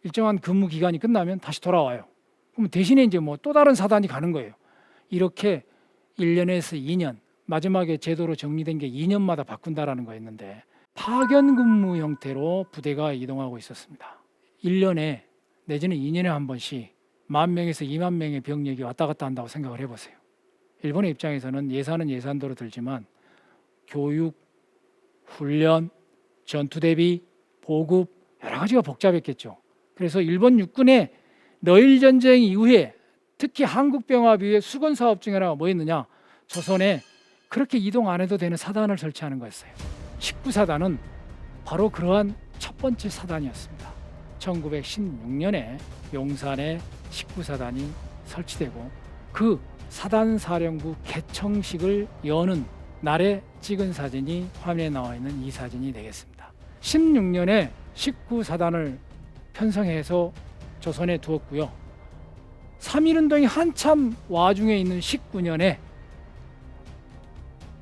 일정한 근무 기간이 끝나면 다시 돌아와요. 그럼 대신에 이제 뭐 또 다른 사단이 가는 거예요. 이렇게 1년에서 2년, 마지막에 제도로 정리된 게 2년마다 바꾼다라는 거였는데, 파견 근무 형태로 부대가 이동하고 있었습니다. 1년에 내지는 2년에 한 번씩 10,000명에서 20,000명의 병력이 왔다 갔다 한다고 생각을 해보세요. 일본의 입장에서는 예산은 예산대로 들지만 교육, 훈련, 전투대비, 보급 여러 가지가 복잡했겠죠. 그래서 일본 육군의 러일 전쟁 이후에 특히 한국병합 이후에 수건 사업 중에 하나가 뭐였느냐, 조선에 그렇게 이동 안 해도 되는 사단을 설치하는 거였어요. 19사단은 바로 그러한 첫 번째 사단이었습니다. 1916년에 용산에 19사단이 설치되고 그 사단사령부 개청식을 여는 날에 찍은 사진이 화면에 나와 있는 이 사진이 되겠습니다. 16년에 19사단을 편성해서 조선에 두었고요. 3.1운동이 한참 와중에 있는 19년에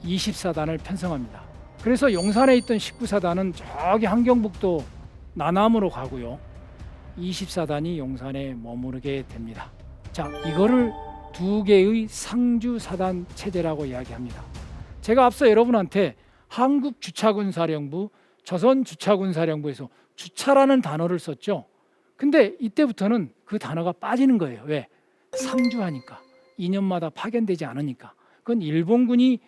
20사단을 편성합니다. 그래서 용산에 있던 19사단은 저기 함경북도 남함으로 가고요. 20사단이 용산에 머무르게 됩니다. 자, 이거를 두 개의 상주사단 체제라고 이야기합니다. 제가 앞서 여러분한테 한국주차군 사령부, 조선주차군 사령부에서 주차라는 단어를 썼죠. 근데 이때부터는 그 단어가 빠지는 거예요. 왜? 상주하니까. 2년마다 파견되지 않으니까. 그건 일본군이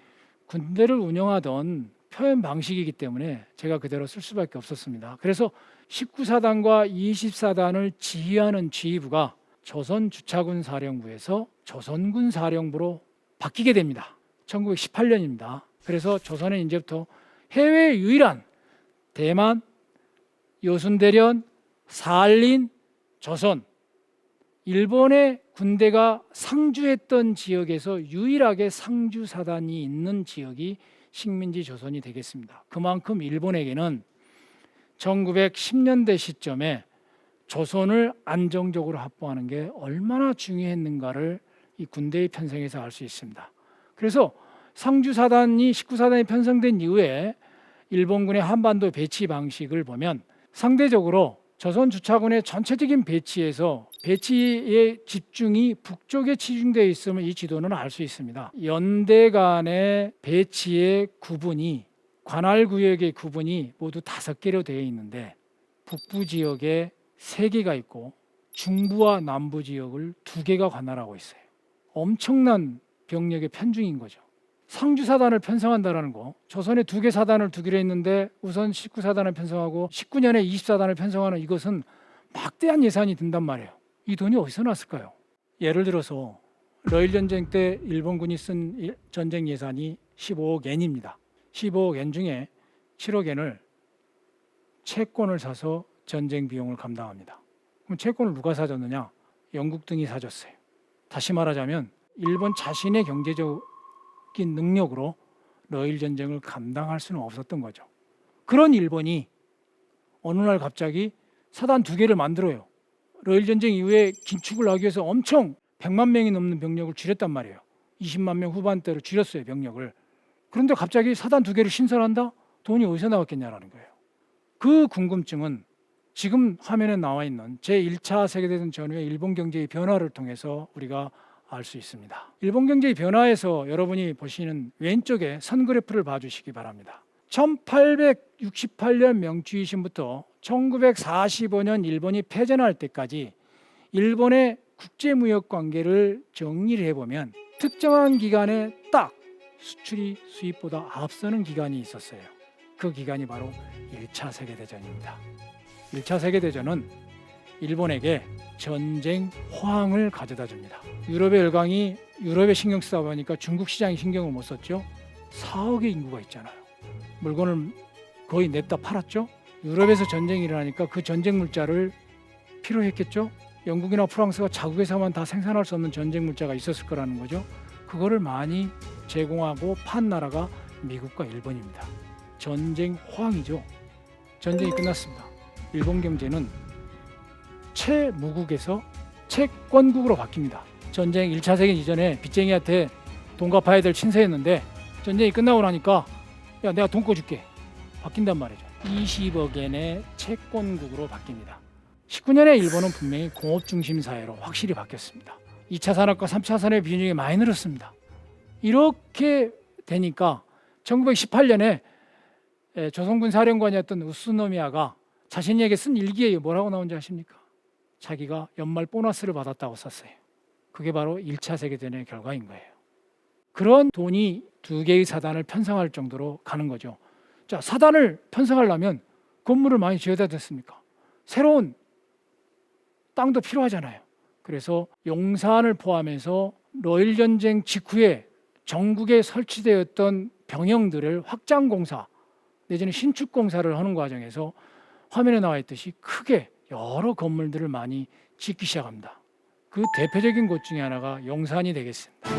군대를 운영하던 표현 방식이기 때문에 제가 그대로 쓸 수밖에 없었습니다. 그래서 19사단과 20사단을 지휘하는 지휘부가 조선주차군 사령부에서 조선군 사령부로 바뀌게 됩니다. 1918년입니다. 그래서 조선은 이제부터 해외 유일한 대만, 요순대련, 사할린, 조선, 일본의 군대가 상주했던 지역에서 유일하게 상주사단이 있는 지역이 식민지 조선이 되겠습니다. 그만큼 일본에게는 1910년대 시점에 조선을 안정적으로 확보하는 게 얼마나 중요했는가를 이 군대의 편성에서 알 수 있습니다. 그래서 상주사단이 19사단이 편성된 이후에 일본군의 한반도 배치 방식을 보면 상대적으로 조선 주차군의 전체적인 배치에서 배치의 집중이 북쪽에 치중되어 있음을 이 지도는 알 수 있습니다. 연대 간의 배치의 구분이 관할 구역의 구분이 모두 5개로 되어 있는데 북부 지역에 3개가 있고 중부와 남부 지역을 2개가 관할하고 있어요. 엄청난 병력의 편중인 거죠. 상주사단을 편성한다는 거, 조선에 2개 사단을 두기로 했는데 우선 19사단을 편성하고 19년에 20사단을 편성하는 이것은 막대한 예산이 든단 말이에요. 이 돈이 어디서 났을까요? 예를 들어서 러일전쟁 때 일본군이 쓴 전쟁 예산이 15억 엔입니다. 15억 엔 중에 7억 엔을 채권을 사서 전쟁 비용을 감당합니다. 그럼 채권을 누가 사줬느냐? 영국 등이 사줬어요. 다시 말하자면 일본 자신의 경제적인 능력으로 러일 전쟁을 감당할 수는 없었던 거죠. 그런 일본이 어느 날 갑자기 사단 2개를 만들어요. 러일 전쟁 이후에 긴축을 하기 위해서 엄청 100만 명이 넘는 병력을 줄였단 말이에요. 20만 명 후반대로 줄였어요, 병력을. 그런데 갑자기 사단 2개를 신설한다? 돈이 어디서 나왔겠냐라는 거예요. 그 궁금증은 지금 화면에 나와 있는 제1차 세계대전 전후의 일본 경제의 변화를 통해서 우리가 알 수 있습니다. 일본 경제의 변화에서 여러분이 보시는 왼쪽에 선 그래프를 봐주시기 바랍니다. 1868년 명주이신부터 1945년 일본이 패전할 때까지 일본의 국제무역 관계를 정리를 해보면 특정한 기간에 딱 수출이 수입보다 앞서는 기간이 있었어요. 그 기간이 바로 1차 세계대전입니다. 1차 세계대전은 일본에게 전쟁 호황을 가져다 줍니다. 유럽의 열강이 유럽에 신경 쓰다 보니까 중국 시장에 신경을 못 썼죠. 4억의 인구가 있잖아요. 물건을 거의 냅다 팔았죠. 유럽에서 전쟁이 일어나니까 그 전쟁 물자를 필요했겠죠. 영국이나 프랑스가 자국에서만 다 생산할 수 없는 전쟁 물자가 있었을 거라는 거죠. 그거를 많이 제공하고 판 나라가 미국과 일본입니다. 전쟁 호황이죠. 전쟁이 끝났습니다. 일본 경제는 채무국에서 채권국으로 바뀝니다. 전쟁 1차 세계 이전에 빚쟁이한테 돈 갚아야 될 친세였는데 전쟁이 끝나고 나니까 야 내가 돈 꿔줄게 바뀐단 말이죠. 20억 엔의 채권국으로 바뀝니다. 19년에 일본은 분명히 공업 중심 사회로 확실히 바뀌었습니다. 2차 산업과 3차 산업의 비중이 많이 늘었습니다. 이렇게 되니까 1918년에 조선군 사령관이었던 우스노미야가 자신에게 쓴 일기에 뭐라고 나온지 아십니까? 자기가 연말 보너스를 받았다고 썼어요. 그게 바로 1차 세계대전의 결과인 거예요. 그런 돈이 2개의 사단을 편성할 정도로 가는 거죠. 자, 사단을 편성하려면 건물을 많이 지어야 됐습니까? 새로운 땅도 필요하잖아요. 그래서 용산을 포함해서 러일 전쟁 직후에 전국에 설치되었던 병영들을 확장 공사 내지는 신축 공사를 하는 과정에서 화면에 나와 있듯이 크게 여러 건물들을 많이 짓기 시작합니다. 그 대표적인 곳 중에 하나가 용산이 되겠습니다.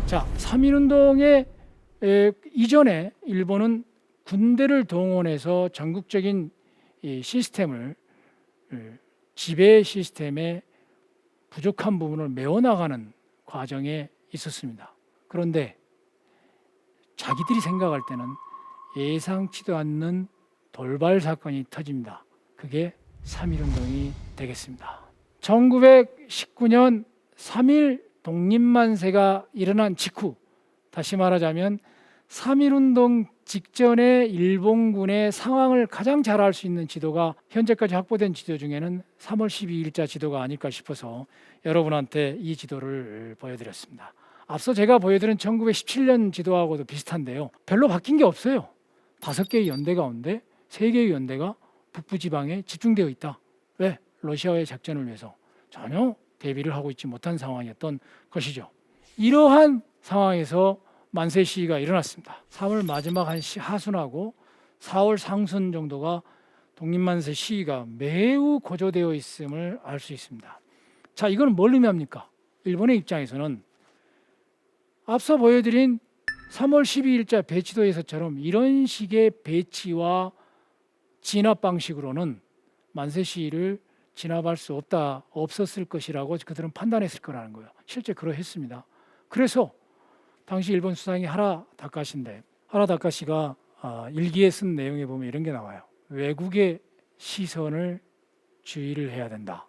자, 3.1운동의 이전에 일본은 군대를 동원해서 전국적인 이 시스템을 지배 시스템의 부족한 부분을 메워나가는 과정에 있었습니다. 그런데 자기들이 생각할 때는 예상치도 않는 돌발 사건이 터집니다. 그게 3.1운동이 되겠습니다. 1919년 3.1 독립만세가 일어난 직후, 다시 말하자면 3.1운동 직전에 일본군의 상황을 가장 잘 알 수 있는 지도가 현재까지 확보된 지도 중에는 3월 12일자 지도가 아닐까 싶어서 여러분한테 이 지도를 보여드렸습니다. 앞서 제가 보여드린 1917년 지도하고도 비슷한데요. 별로 바뀐 게 없어요. 5개의 연대 가운데 3개의 연대가 북부지방에 집중되어 있다. 왜? 러시아의 작전을 위해서 전혀 대비를 하고 있지 못한 상황이었던 것이죠. 이러한 상황에서 만세 시위가 일어났습니다. 3월 마지막 한 하순하고 4월 상순 정도가 독립만세 시위가 매우 고조되어 있음을 알 수 있습니다. 자, 이건 뭘 의미합니까? 일본의 입장에서는 앞서 보여드린 3월 12일자 배치도에서처럼 이런 식의 배치와 진압 방식으로는 만세 시위를 진압할 수 없었을 것이라고 그들은 판단했을 거라는 거예요. 실제 그러했습니다. 그래서 당시 일본 수상이 하라 다카시인데, 하라 다카시가 일기에 쓴 내용에 보면 이런 게 나와요. 외국의 시선을 주의를 해야 된다.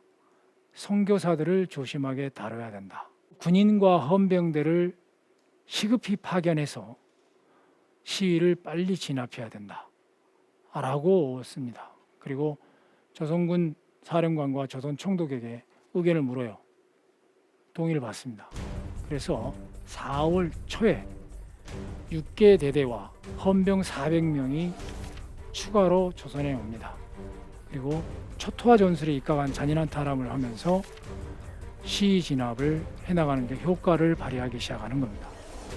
선교사들을 조심하게 다뤄야 된다. 군인과 헌병대를 시급히 파견해서 시위를 빨리 진압해야 된다 라고 씁니다. 그리고 조선군 사령관과 조선 총독에게 의견을 물어요. 동의를 받습니다. 그래서 4월 초에 6개 대대와 헌병 400명이 추가로 조선에 옵니다. 그리고 초토화 전술에 입각한 잔인한 탈함을 하면서 시위 진압을 해나가는 데 효과를 발휘하기 시작하는 겁니다.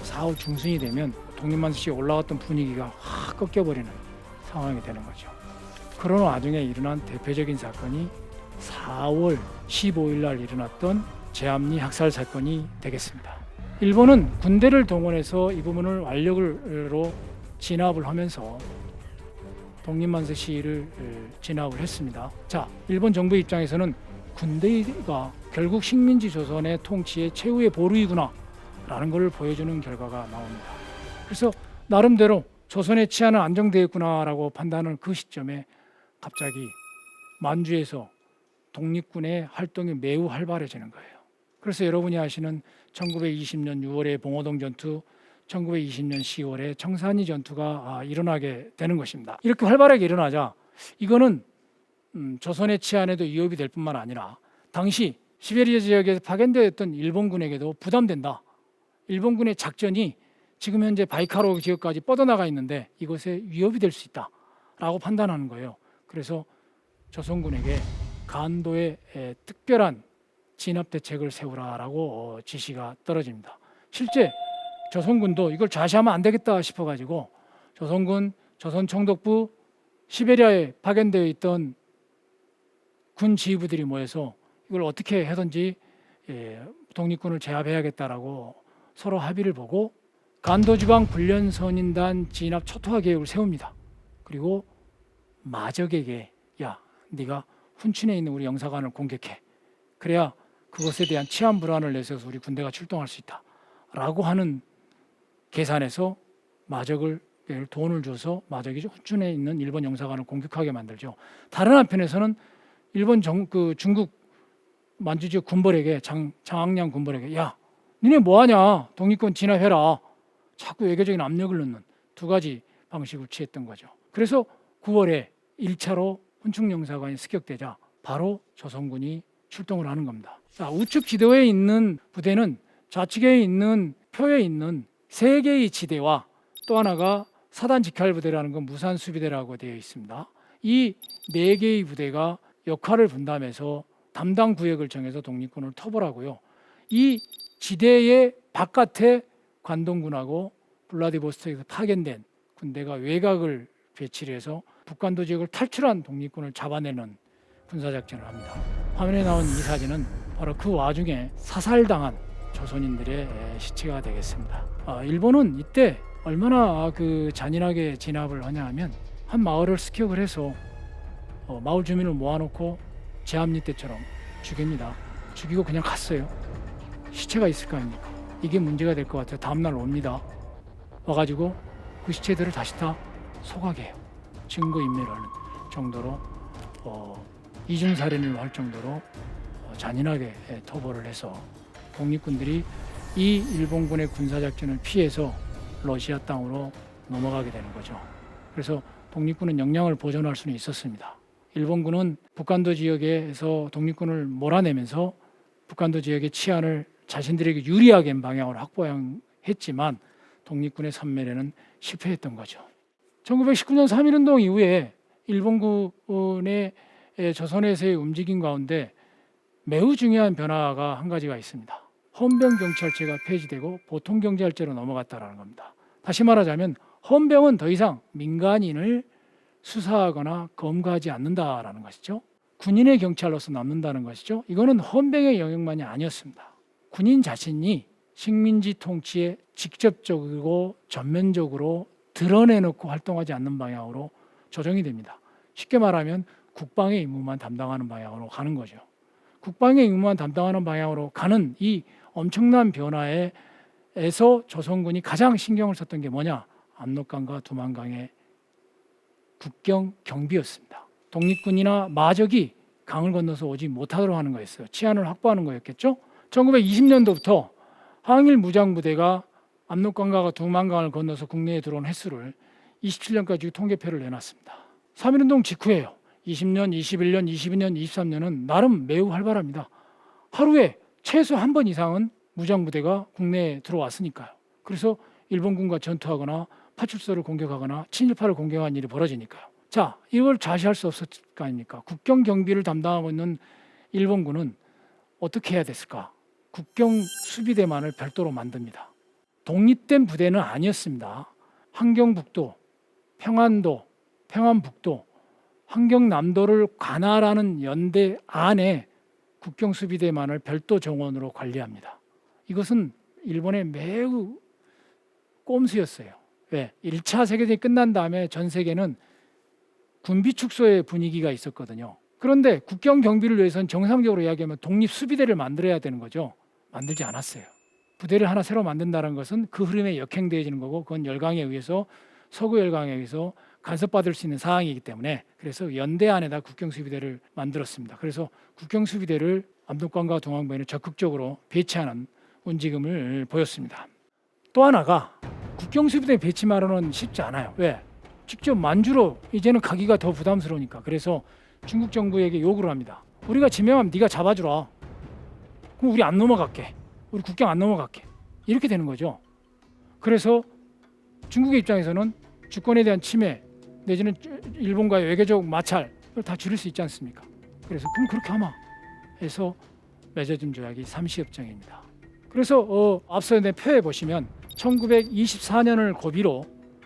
4월 중순이 되면 독립만세시에 올라갔던 분위기가 확 꺾여버리는 상황이 되는 거죠. 그런 와중에 일어난 대표적인 사건이 4월 15일 날 일어났던 제암리 학살 사건이 되겠습니다. 일본은 군대를 동원해서 이 부분을 완력으로 진압을 하면서 독립만세 시위를 진압을 했습니다. 자, 일본 정부 입장에서는 군대가 결국 식민지 조선의 통치의 최후의 보루이구나 라는 걸 보여주는 결과가 나옵니다. 그래서 나름대로 조선의 치안은 안정되었구나라고 판단하는 그 시점에 갑자기 만주에서 독립군의 활동이 매우 활발해지는 거예요. 그래서 여러분이 아시는 1920년 6월의 봉오동 전투, 1920년 10월에 청산리 전투가 일어나게 되는 것입니다. 이렇게 활발하게 일어나자 이거는 조선의 치안에도 위협이 될 뿐만 아니라 당시 시베리아 지역에서 파견되었던 일본군에게도 부담된다. 일본군의 작전이 지금 현재 바이카로 지역까지 뻗어나가 있는데 이것에 위협이 될 수 있다라고 판단하는 거예요. 그래서 조선군에게 간도에 특별한 진압 대책을 세우라라고 지시가 떨어집니다. 실제 조선군도 이걸 좌시하면 안 되겠다 싶어가지고 조선군, 조선총독부, 시베리아에 파견되어 있던 군 지휘부들이 모여서 이걸 어떻게 하든지 독립군을 제압해야겠다라고 서로 합의를 보고 간도지방 훈련선인단 진압 초토화 계획을 세웁니다. 그리고 마적에게 야, 네가 훈춘에 있는 우리 영사관을 공격해. 그래야 그것에 대한 치안 불안을 내세워서 우리 군대가 출동할 수 있다라고 하는 계산에서 마적을 돈을 줘서 마적이 훈춘에 있는 일본 영사관을 공격하게 만들죠. 다른 한편에서는 일본 중국 만주 지역 군벌에게 장항량 군벌에게 야, 니네 뭐하냐? 독립군 진압해라. 자꾸 외교적인 압력을 넣는 두 가지 방식을 취했던 거죠. 그래서 9월에 1차로 훈춘 영사관이 습격되자 바로 조선군이 출동을 하는 겁니다. 자, 우측 지도에 있는 부대는 좌측에 있는 표에 있는 3개의 지대와 또 하나가 사단 직할부대라는 건 무산수비대라고 되어 있습니다. 이 4개의 부대가 역할을 분담해서 담당 구역을 정해서 독립군을 터벌하고요. 이 지대의 바깥에 관동군하고 블라디보스토크에서 파견된 군대가 외곽을 배치를 해서 북간도 지역을 탈출한 독립군을 잡아내는 군사작전을 합니다. 화면에 나온 이 사진은 바로 그 와중에 사살당한 조선인들의 시체가 되겠습니다. 일본은 이때 얼마나 잔인하게 진압을 하냐 하면 한 마을을 습격을 해서 마을 주민을 모아놓고 제암리 때처럼 죽입니다. 죽이고 그냥 갔어요. 시체가 있을 거 아닙니까? 이게 문제가 될 것 같아요. 다음날 옵니다. 와가지고 그 시체들을 다시 다 소각해요. 증거인멸을 하는 정도로 이중살인을 할 정도로 잔인하게 토벌을 해서 독립군들이 이 일본군의 군사작전을 피해서 러시아 땅으로 넘어가게 되는 거죠. 그래서 독립군은 역량을 보존할 수는 있었습니다. 일본군은 북간도 지역에서 독립군을 몰아내면서 북간도 지역의 치안을 자신들에게 유리하게 방향으로 확보했지만 독립군의 선멸에는 실패했던 거죠. 1919년 3.1운동 이후에 일본군의 조선에서의 움직임 가운데 매우 중요한 변화가 한 가지가 있습니다. 헌병경찰제가 폐지되고 보통경찰제로 넘어갔다라는 겁니다. 다시 말하자면 헌병은 더 이상 민간인을 수사하거나 검거하지 않는다라는 것이죠. 군인의 경찰로서 남는다는 것이죠. 이거는 헌병의 영역만이 아니었습니다. 군인 자신이 식민지 통치에 직접적이고 전면적으로 드러내놓고 활동하지 않는 방향으로 조정이 됩니다. 쉽게 말하면 국방의 임무만 담당하는 방향으로 가는 거죠. 국방의 임무만 담당하는 방향으로 가는 이 엄청난 변화에서 조선군이 가장 신경을 썼던 게 뭐냐? 압록강과 두만강의 국경 경비였습니다. 독립군이나 마적이 강을 건너서 오지 못하도록 하는 거였어요. 치안을 확보하는 거였겠죠. 1920년도부터 항일 무장부대가 압록강과 두만강을 건너서 국내에 들어온 횟수를 27년까지 통계표를 내놨습니다. 3.1운동 직후에요. 20년, 21년, 22년, 23년은 나름 매우 활발합니다. 하루에 최소 한 번 이상은 무장부대가 국내에 들어왔으니까요. 그래서 일본군과 전투하거나 파출소를 공격하거나 친일파를 공격한 일이 벌어지니까요. 자, 이걸 좌시할 수 없을 거 아닙니까? 국경 경비를 담당하고 있는 일본군은 어떻게 해야 됐을까? 국경 수비대만을 별도로 만듭니다. 독립된 부대는 아니었습니다. 함경북도, 평안도, 평안북도, 함경남도를 관할하는 연대 안에 국경수비대만을 별도 정원으로 관리합니다. 이것은 일본의 매우 꼼수였어요. 왜? 1차 세계대전이 끝난 다음에 전 세계는 군비축소의 분위기가 있었거든요. 그런데 국경 경비를 위해서는 정상적으로 이야기하면 독립수비대를 만들어야 되는 거죠. 만들지 않았어요. 부대를 하나 새로 만든다는 것은 그 흐름에 역행되어지는 거고, 그건 열강에 의해서, 서구 열강에 의해서 간섭받을 수 있는 사항이기 때문에, 그래서 연대 안에다 국경수비대를 만들었습니다. 그래서 국경수비대를 압록강과 동항부에는 적극적으로 배치하는 움직임을 보였습니다. 또 하나가 국경수비대 배치만으로는 쉽지 않아요. 왜? 직접 만주로 이제는 가기가 더 부담스러우니까. 그래서 중국 정부에게 요구를 합니다. 우리가 지명하면 네가 잡아주라. 그럼 우리 안 넘어갈게. 우리 국경 안 넘어갈게. 이렇게 되는 거죠. 그래서 중국의 입장에서는 주권에 대한 침해 내지는 일본과의 외교적 마찰을 다 줄일 수 있지 않습니까? 그래서 그럼 그렇게 하마 해서 맺어진 조약이 삼시협정입니다. 그래서 앞서 내 표에 보시면 1924년을 고비로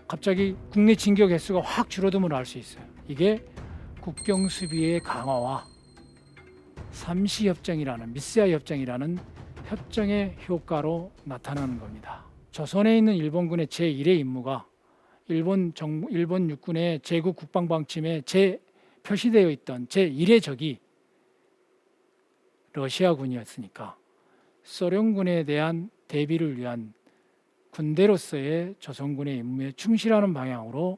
갑자기 국내 진격 횟수가 확 줄어듦을 알 수 있어요. 이게 국경 수비의 강화와 삼시협정이라는 미스야 협정이라는 협정의 효과로 나타나는 겁니다. 조선에 있는 일본군의 제1의 임무가 일본 육군의 제국 국방방침에 표시되어 있던 제1의 적이 러시아군이었으니까 소련군에 대한 대비를 위한 군대로서의 조선군의 임무에 충실하는 방향으로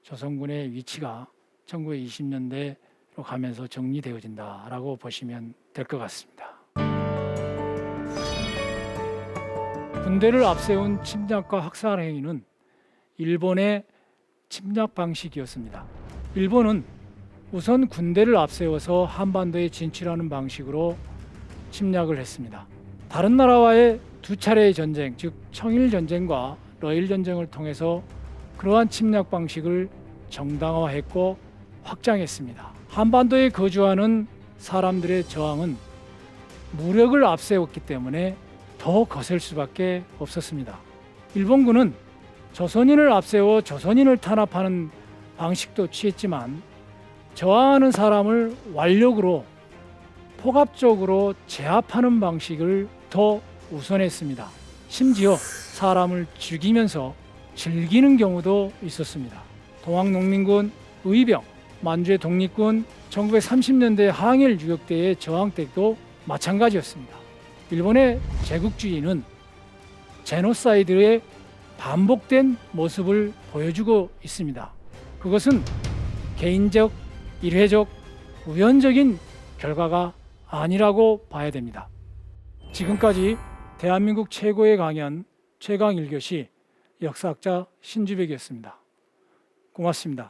조선군의 위치가 1920년대로 가면서 정리되어진다라고 보시면 될 것 같습니다. 군대를 앞세운 침략과 학살 행위는 일본의 침략 방식이었습니다. 일본은 우선 군대를 앞세워서 한반도에 진출하는 방식으로 침략을 했습니다. 다른 나라와의 두 차례의 전쟁, 즉 청일전쟁과 러일전쟁을 통해서 그러한 침략 방식을 정당화했고 확장했습니다. 한반도에 거주하는 사람들의 저항은 무력을 앞세웠기 때문에 더 거셀 수밖에 없었습니다. 일본군은 조선인을 앞세워 조선인을 탄압하는 방식도 취했지만 저항하는 사람을 완력으로 포갑적으로 제압하는 방식을 더 우선했습니다. 심지어 사람을 죽이면서 즐기는 경우도 있었습니다. 동학농민군, 의병, 만주의 독립군, 1930년대 항일 유격대의 저항 때도 마찬가지였습니다. 일본의 제국주의는 제노사이드의 반복된 모습을 보여주고 있습니다. 그것은 개인적, 일회적, 우연적인 결과가 아니라고 봐야 됩니다. 지금까지 대한민국 최고의 강연 최강 1교시 역사학자 신주백이었습니다. 고맙습니다.